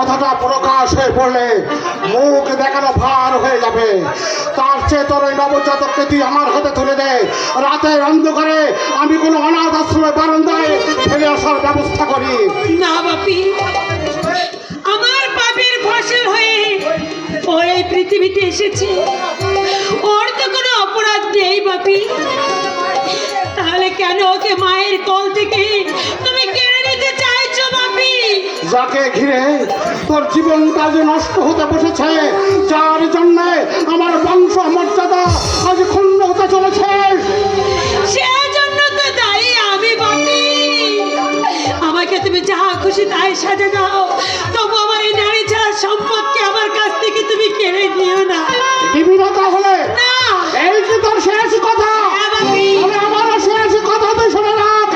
কথাটা প্রকাশ হয়ে পড়লে মুখ দেখানো ভার হয়ে যাবে। তার চেয়ে তোর ওই নবজাতককে তুই আমার হাতে তুলে দে। রাতের অন্ধকারে আমি কোনো অনাথ আশ্রমে বারান্দায় ফেলে আসার ব্যবস্থা করি। না বাপি, আমার পাপের ফসল হয়ে ও এই পৃথিবীতে এসেছে, ওর তো কোনো অপরাধ নেই বাপি। তাহলে কেন ওকে মায়ের কোল থেকে তুমি কেড়ে নিতে চাইছো বাপি? যাকে ঘিরে তোর জীবনটা যে নষ্ট হতে বসেছে, যার জন্য আমার বংশ মর্যাদা আজ ক্ষুণ্ণ হতে চলেছে, সেজন্য তো দায়ী আমি বাপি। আমাকে তুমি যা খুশি তাই সাজা দাও, তবু আমার এই নারী ছাড়া সম্পদকে আমার কাছ থেকে তুমি কেড়ে নিও না। দিবি না তাহলে? না। এই যে তোর শেষ কথা, তবে আমারও শেষ কথা তুই শুনে রাখ।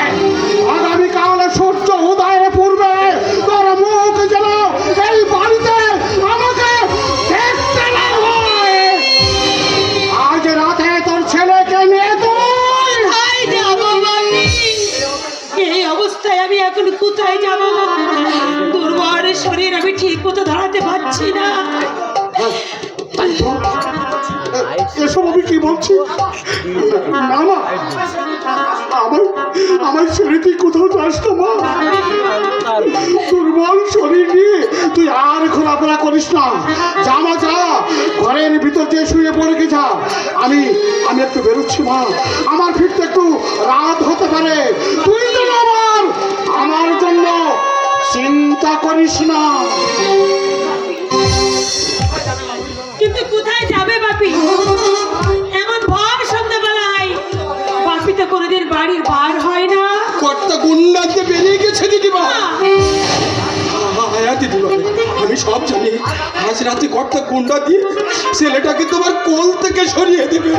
আগামীকাল সূর্য উদয়ের পূর্বে তোর মুখ যেন এই বাড়িতে আমাকে দেখতে না হয়। আজ রাতে তোর ছেলেকে নিয়ে তুই কোথায় যাবো বাপি? এই অবস্থায় আমি এখন কোথায় যাব? দুর্বল শরীর আমি ঠিক মতো দাঁড়াতে পারছি না। এসব আমি কি বলছি? না মা, আমার ছেড়ে তুই কোথাও যাস না মা। দুর্বল শরীর নিয়ে তুই আর ঘোরাফেরা করিস না। যা মা যা, ঘরের ভিতর দিয়ে শুয়ে পড়ে গে যা। আমি একটু বেরোচ্ছি মা, আমার ফিরতে একটু রাত হতে পারে। তুই যেন আমার জন্য চিন্তা করিস না। কিন্তু কোথায় যাবে বাপি? এমন ভর সন্ধ্যাবেলায় বাপি তো কোনোদিন বাড়ির বার হয় না। কর্তা গুন্ডাতে বেরিয়ে গেছে দিদিমা। দিদিমা, আমি সব জানি। আজ রাতে কর্তা গুন্ডা দিয়ে ছেলেটাকে তোমার কোল থেকে সরিয়ে দিবে।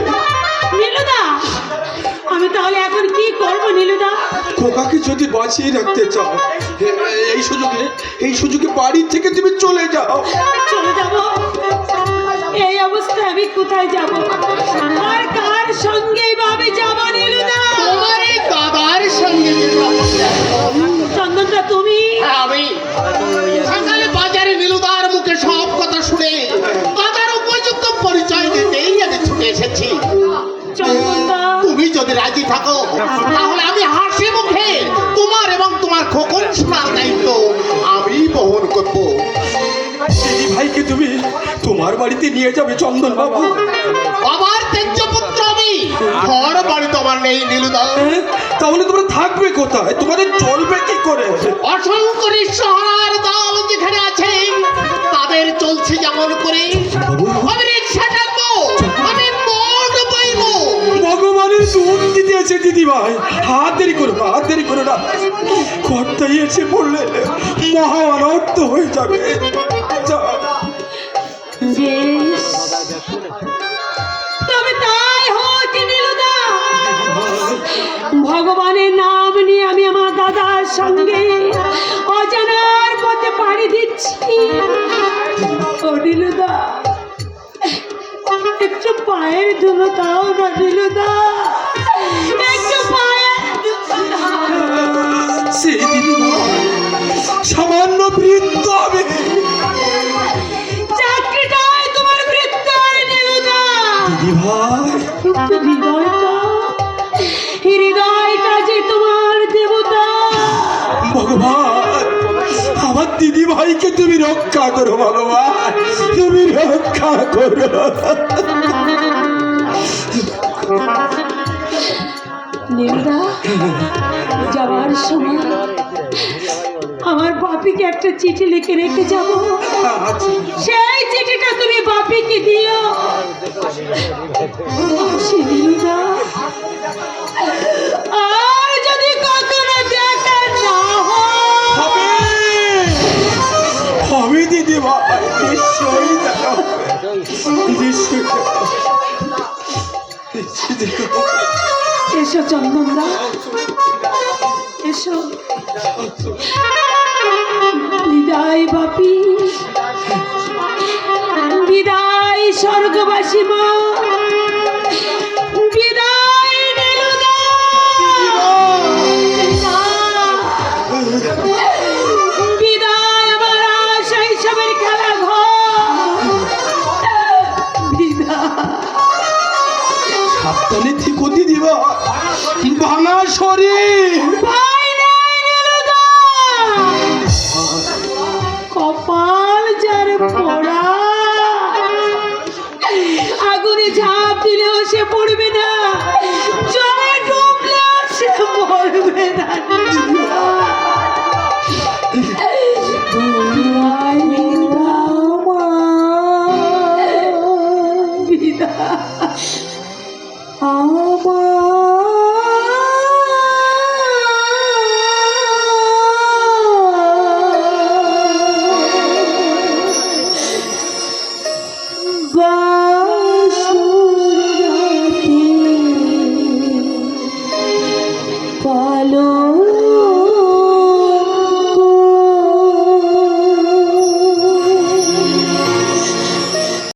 নীলুদা, আমি তাহলে এখন কি করবো নীলুদা? খোকাকে যদি বাঁচিয়ে রাখতে চাও, এই সুযোগে বাড়ি থেকে তুমি চলে যাও। চলে যাব? এই অবস্থায় আমি কোথায় যাব? আর কার সঙ্গেই বা আমি যাব নীলুদা? তোমার এই দাদার সঙ্গে চন্দনদা তুমি? আমি সকালে বাজারে নীলুদার মুখে সব কথা শুনে দাদার উপযুক্ত পরিচয় দিতেই আমি ছুটে এসেছি। চন্দনদা, তুমি যদি রাজি থাকো তাহলে আমি হাসি মুখে তোমার এবং তোমার খোকন শোনার দায়িত্ব আমি বহন করব। দিদি ভাইকে তুমি তোমার বাড়িতে নিয়ে যাবে চন্দন বাবু? বাবার তেজ্য পুত্র আমি, ঘর বাড়ি তোমার নেই নীলুদা। তাহলে তোমরা থাকবে কোথায়? তোমাদের চলবে কি করে? অসংখ্য নিঃসহার দল যেখানে আছে তাদের চলছে যেমন করে। আমি রিক্সা টানবো, আমি মদ বইবো। ভগবানের দুধ দিতে আছে দিদি ভাই, হাত দেরি করো না। কর্তাই এসে পড়লে মহা অনর্থ হয়ে যাবে। বেশ, তবে তাই হোক নীলুদা। ভগবানের নাম নিয়ে আমি আমার দাদার সঙ্গে অজানার পথে পাড়ি দিচ্ছি। ও নীলুদা, একটু পায়ের ধুলো দাও না নীলুদা, একটু পায়ের ধুলো দাও। সেই দিদি ভাই সামান্য বৃদ্ধ হবে। চাকরিটাই তোমার বৃত্তায় নীলুদা। দিদি ভাই, হৃদয়টা যে তোমার দেবতা। ভগবান আমার দিদি ভাইকে তুমি রক্ষা করো ভগবান, তুমি রক্ষা করো। নীলুদা, যাওয়ার সময় আমার বাপিকে একটা চিঠি লিখে রেখে যাব। সেই চিঠিটা তুমি বাপিকে দিও। নীলুদা, আর যদি কখনো দেখা না হবে দিদি ভাই, নিশ্চয়ই দেখা হবে। এসো চন্দনদা, এসো। বিদায় বাপি।